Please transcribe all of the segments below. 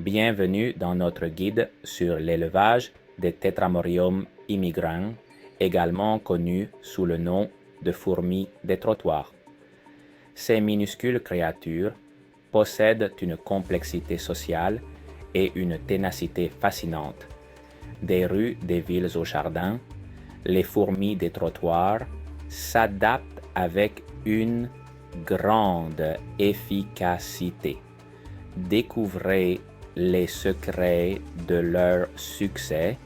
Bienvenue dans notre guide sur l'élevage des Tetramorium immigrans, également connus sous le nom de fourmis des trottoirs. Ces minuscules créatures possèdent une complexité sociale et une ténacité fascinante. Des rues des villes aux jardins, les fourmis des trottoirs s'adaptent avec une grande efficacité. Découvrez les secrets de leur succès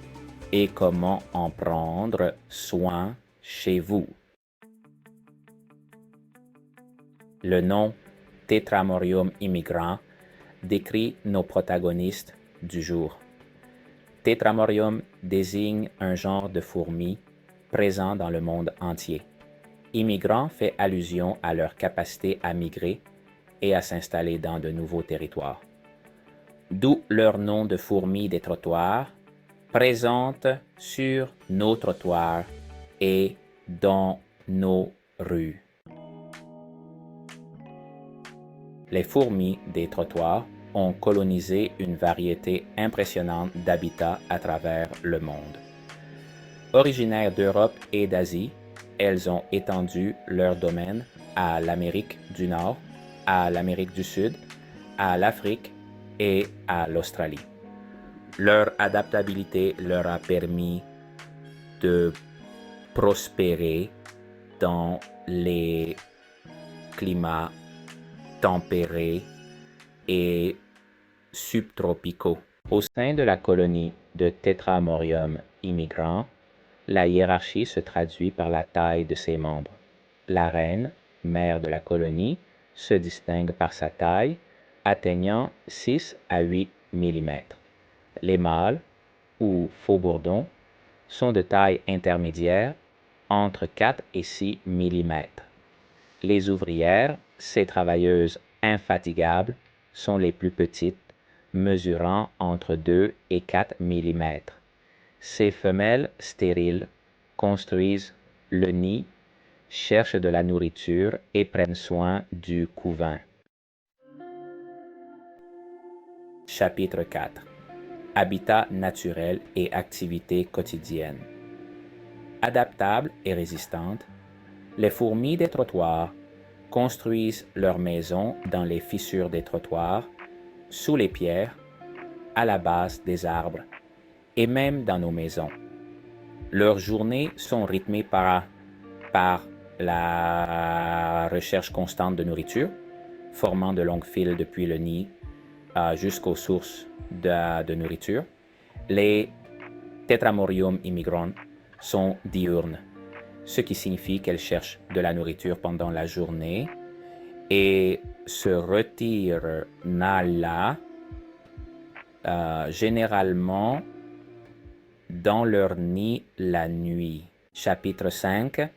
et comment en prendre soin chez vous. Le nom Tetramorium immigrant décrit nos protagonistes du jour. Tetramorium désigne un genre de fourmis présent dans le monde entier. Immigrant fait allusion à leur capacité à migrer et à s'installer dans de nouveaux territoires. D'où leur nom de fourmis des trottoirs, présentes sur nos trottoirs et dans nos rues. Les fourmis des trottoirs ont colonisé une variété impressionnante d'habitats à travers le monde. Originaires d'Europe et d'Asie, elles ont étendu leur domaine à l'Amérique du Nord, à l'Amérique du Sud, à l'Afrique et à l'Australie. Leur adaptabilité leur a permis de prospérer dans les climats tempérés et subtropicaux. Au sein de la colonie de Tetramorium immigrants, la hiérarchie se traduit par la taille de ses membres. La reine, mère de la colonie, se distingue par sa taille, atteignant 6 à 8 mm. Les mâles, ou faux-bourdons, sont de taille intermédiaire, entre 4 et 6 mm. Les ouvrières, ces travailleuses infatigables, sont les plus petites, mesurant entre 2 et 4 mm. Ces femelles stériles construisent le nid, cherchent de la nourriture et prennent soin du couvain. Chapitre 4. Habitat naturel et activités quotidiennes. Adaptables et résistantes, les fourmis des trottoirs construisent leurs maisons dans les fissures des trottoirs, sous les pierres, à la base des arbres et même dans nos maisons. Leurs journées sont rythmées par la recherche constante de nourriture, formant de longues files depuis le nid jusqu'aux sources de nourriture. Les Tetramorium immigrants sont diurnes, ce qui signifie qu'elles cherchent de la nourriture pendant la journée et se retirent là généralement dans leur nid la nuit. Chapitre 5.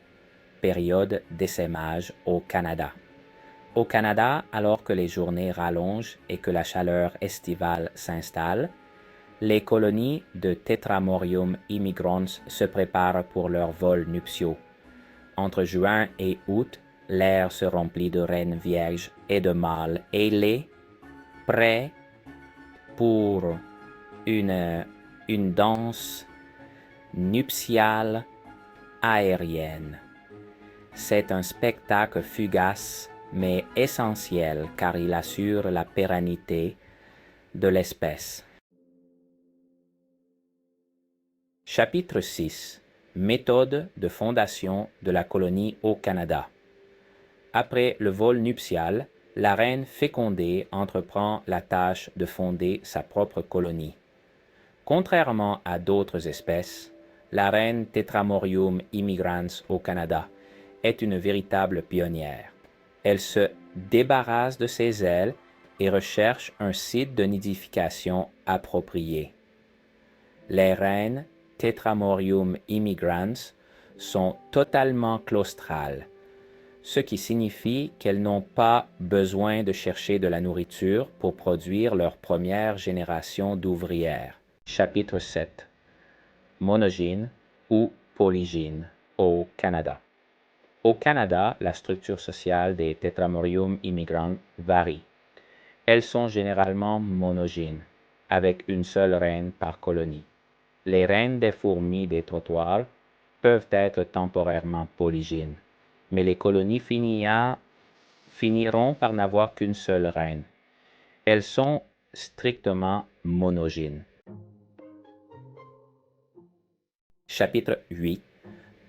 Période d'essaimage au Canada. Au Canada, alors que les journées rallongent et que la chaleur estivale s'installe, les colonies de Tetramorium immigrants se préparent pour leurs vols nuptiaux. Entre juin et août, l'air se remplit de reines vierges et de mâles ailés, prêts pour une danse nuptiale aérienne. C'est un spectacle fugace mais essentiel car il assure la pérennité de l'espèce. Chapitre 6. Méthode de fondation de la colonie au Canada. Après le vol nuptial, la reine fécondée entreprend la tâche de fonder sa propre colonie. Contrairement à d'autres espèces, la reine Tetramorium immigrants au Canada est une véritable pionnière. Elle se débarrasse de ses ailes et recherche un site de nidification approprié. Les reines Tetramorium immigrants sont totalement claustrales, ce qui signifie qu'elles n'ont pas besoin de chercher de la nourriture pour produire leur première génération d'ouvrières. Chapitre 7. Monogyne ou polygyne au Canada. Au Canada, la structure sociale des Tetramorium immigrants varie. Elles sont généralement monogynes. avec une seule reine par colonie. Les reines des fourmis des trottoirs peuvent être temporairement polygynes, mais les colonies finiront par n'avoir qu'une seule reine. Elles sont strictement monogynes. Chapitre 8.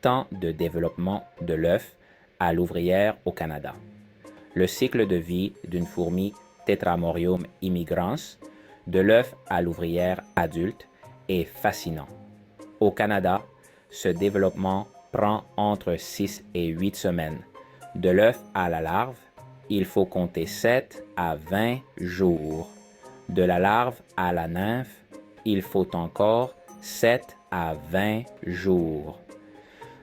Temps de développement de l'œuf à l'ouvrière au Canada. Le cycle de vie d'une fourmi Tetramorium immigrans, de l'œuf à l'ouvrière adulte, est fascinant. Au Canada, ce développement prend entre 6 et 8 semaines. De l'œuf à la larve, il faut compter 7 à 20 jours. De la larve à la nymphe, il faut encore 7 à 20 jours.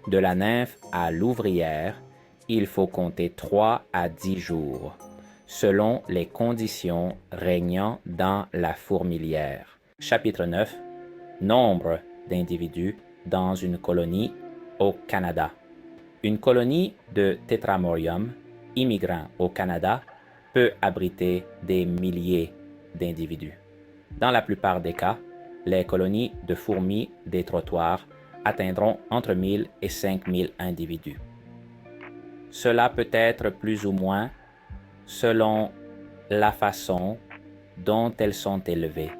De la nymphe à l'ouvrière, il faut compter 3 à 10 jours, selon les conditions régnant dans la fourmilière. Chapitre 9. Nombre d'individus dans une colonie au Canada. Une colonie de Tetramorium immigrant au Canada peut abriter des milliers d'individus. Dans la plupart des cas, les colonies de fourmis des trottoirs atteindront entre 1000 et 5000 individus. Cela peut être plus ou moins selon la façon dont elles sont élevées.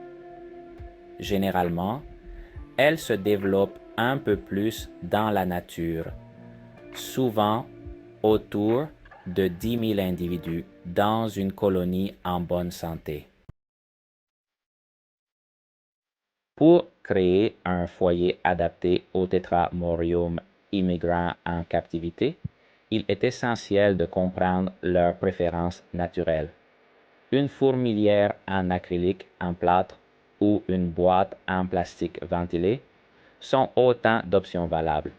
Généralement, elles se développent un peu plus dans la nature, souvent autour de 10 000 individus dans une colonie en bonne santé. Pour créer un foyer adapté aux Tetramorium immigrants en captivité, il est essentiel de comprendre leurs préférences naturelles. Une fourmilière en acrylique en plâtre ou une boîte en plastique ventilé sont autant d'options valables.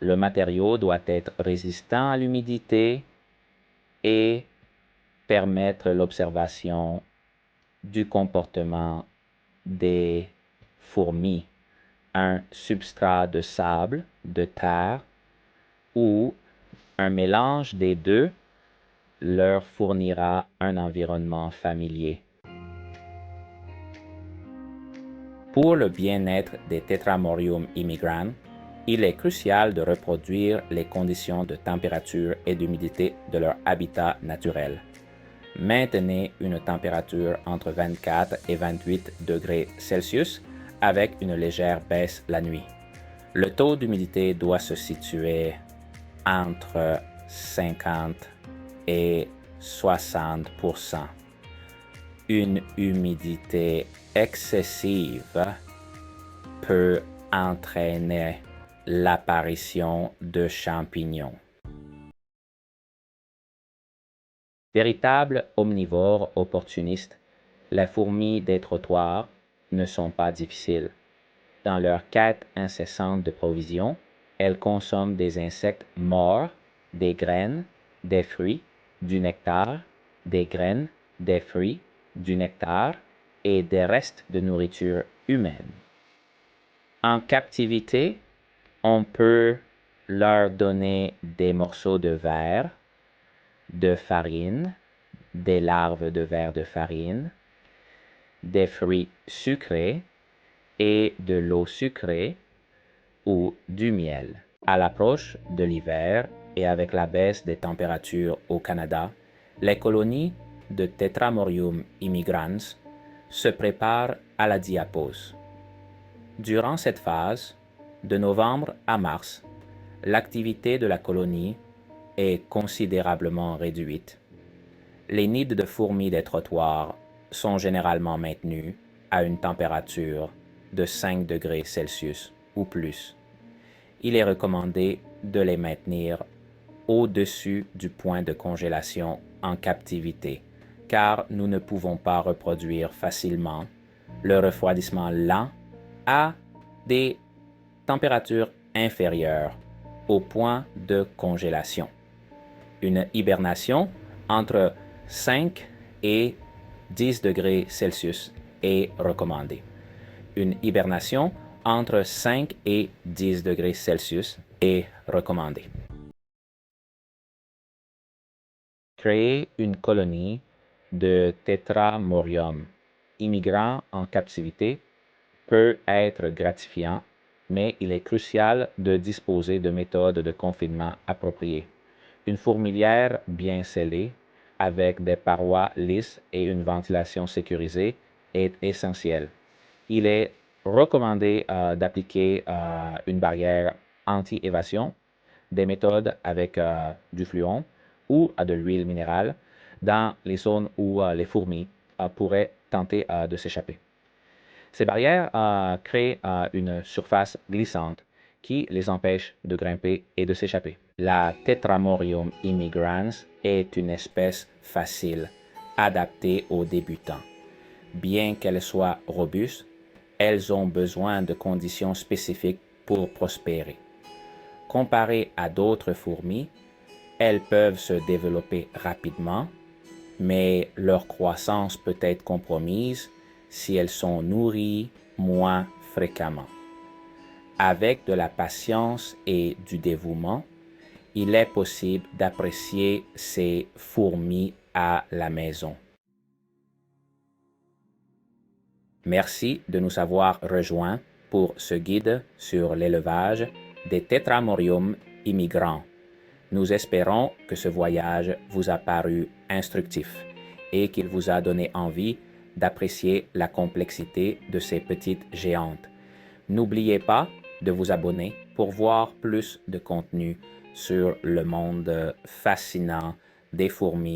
Le matériau doit être résistant à l'humidité et permettre l'observation du comportement des fourmis. Un substrat de sable, de terre ou un mélange des deux leur fournira un environnement familier. Pour le bien-être des Tetramorium immigrants, il est crucial de reproduire les conditions de température et d'humidité de leur habitat naturel. Maintenez une température entre 24 et 28 degrés Celsius avec une légère baisse la nuit. Le taux d'humidité doit se situer entre 50 et 60%. Une humidité excessive peut entraîner l'apparition de champignons. Véritables omnivores opportunistes, les fourmis des trottoirs ne sont pas difficiles. Dans leur quête incessante de provisions, elles consomment des insectes morts, des graines, des fruits, du nectar, des graines, des fruits, du nectar et des restes de nourriture humaine. En captivité, on peut leur donner des morceaux de verre, de farine, des larves de verre de farine, des fruits sucrés et de l'eau sucrée ou du miel. À l'approche de l'hiver et avec la baisse des températures au Canada, les colonies de Tetramorium immigrants se préparent à la diapause. Durant cette phase, de novembre à mars, l'activité de la colonie est considérablement réduite. Les nids de fourmis des trottoirs sont généralement maintenus à une température de 5 degrés Celsius ou plus. Il est recommandé de les maintenir au-dessus du point de congélation en captivité, car nous ne pouvons pas reproduire facilement le refroidissement lent à des températures inférieures au point de congélation. Une hibernation entre 5 et 10 degrés Celsius est recommandée. Une hibernation entre 5 et 10 degrés Celsius est recommandée. Créer une colonie de Tetramorium immigrant en captivité peut être gratifiant, mais il est crucial de disposer de méthodes de confinement appropriées. Une fourmilière bien scellée, avec des parois lisses et une ventilation sécurisée, est essentielle. Il est recommandé d'appliquer une barrière anti-évasion, des méthodes avec du fluon ou de l'huile minérale dans les zones où les fourmis pourraient tenter de s'échapper. Ces barrières créent une surface glissante qui les empêche de grimper et de s'échapper. La Tetramorium immigrans est une espèce facile, adaptée aux débutants. Bien qu'elles soient robustes, elles ont besoin de conditions spécifiques pour prospérer. Comparées à d'autres fourmis, elles peuvent se développer rapidement, mais leur croissance peut être compromise si elles sont nourries moins fréquemment. Avec de la patience et du dévouement, il est possible d'apprécier ces fourmis à la maison. Merci de nous avoir rejoints pour ce guide sur l'élevage des Tetramorium immigrants. Nous espérons que ce voyage vous a paru instructif et qu'il vous a donné envie d'apprécier la complexité de ces petites géantes. N'oubliez pas de vous abonner pour voir plus de contenu sur le monde fascinant des fourmis